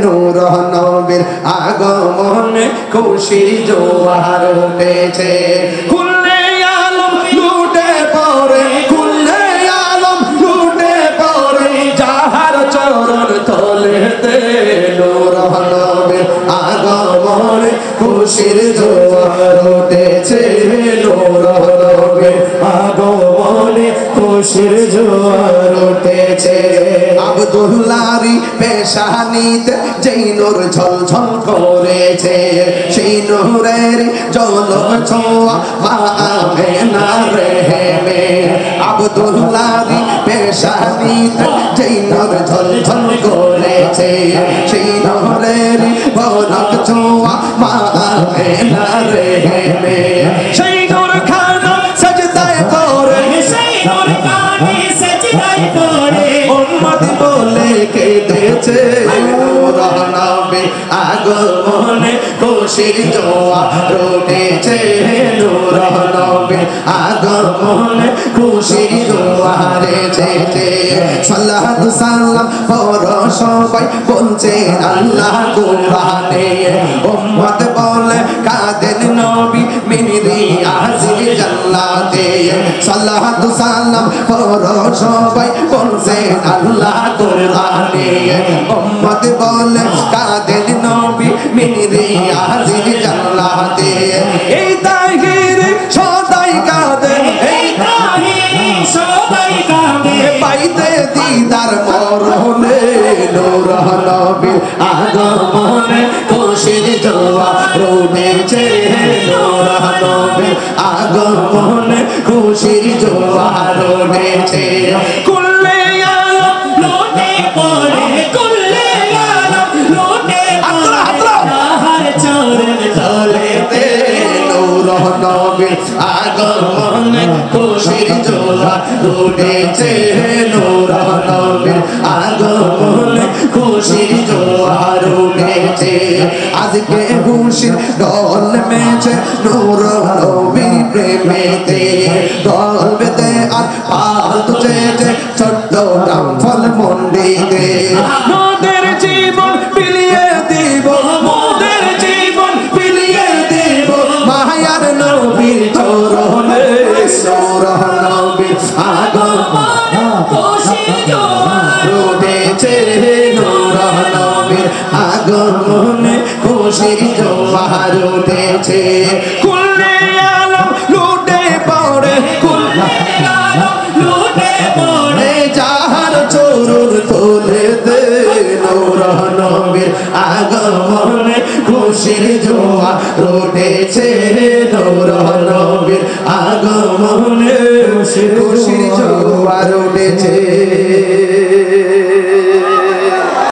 নূর নবীর আগমনে খুশির জোয়ার উঠেছে কুল্লে আলম লুটে পড়ে কুল্লে আলম লুটে পড়ে যাহার চরণ তলেতে নূর নবীর আগমনে খুশির জোয়ার উঠেছে নূর নবীর আগমনে খুশির জোয়ার উঠেছে আব্দুল্লাহরি পেশানিতে যেই নূর ঝলঝল করেছে সেই নূরের ঝলক ছোঁয়া মা আমেনার রেহেমে আব্দুল্লাহরি পেশানিতে যেই নূর ঝলঝল করেছে সেই নূরের ঝলক ছোঁয়া মা আমেনার রেহেমে সেই নূর খানা সাজদায় করে সেই নূর খানা সাজদায় করে উম্মত বলে কেঁদেছে নূর নবীর আগমনে খুশির জোয়ার উঠেছে নূর নবীর আগমনে খুশির জোয়ার এসেছে সাল্লাতু সালাম পড়ো সবাই বলছে আল্লাহ কুরআনে উম্মত বলে কাদের নবী মিনরি আজিজ জান্নাতে সাল্লাতু সালাম পড়ো সবাই বলছে আল্লাহ কুরআনে উম্মত বলে কাদের নবী মিনরি আজিজ জান্নাতে এই তাহির সদাই কাঁদে এই তাহির সদাই কাঁদে পাইতে দিদার মরণে নূর নবীর আগমনে খুশির জোয়ার উঠেছে নূর নবীর আগমনে খুশির জোয়ার উঠেছে কুল্লে আলম লুটে পড়ে কুল্লে আলম লুটে পড়ে যাহার চরণ তলেতে নূর নবীর আগমনে খুশির জোয়ার উঠেছে নূর নবীর আগমনে খুশির জোয়ার উঠেছে আজকে খুশির দল মেছে নূর নবীর প্রেমেতে দল বেঁধে আর পাল তুলেছে ছোট্ট গ্রাম ফল মন্ডিতে মোদের জীবন বিলিয়ে দিব মোদের জীবন বিলিয়ে দিব মায়ার নবীর চরণে নূর নবীর আগমনে খুশির জোয়ার উঠেছে নূর নবীর আগমনে খুশির জোয়ার উঠেছে কুল্লে আলম লুটে পড়ে কুল্লে আলম লুটে পড়ে যাহার চরণ তলেতে নূর নবীর আগমনে খুশির জোয়ার উঠেছে নূর নবীর আগমনে খুশির জোয়ার উঠেছে।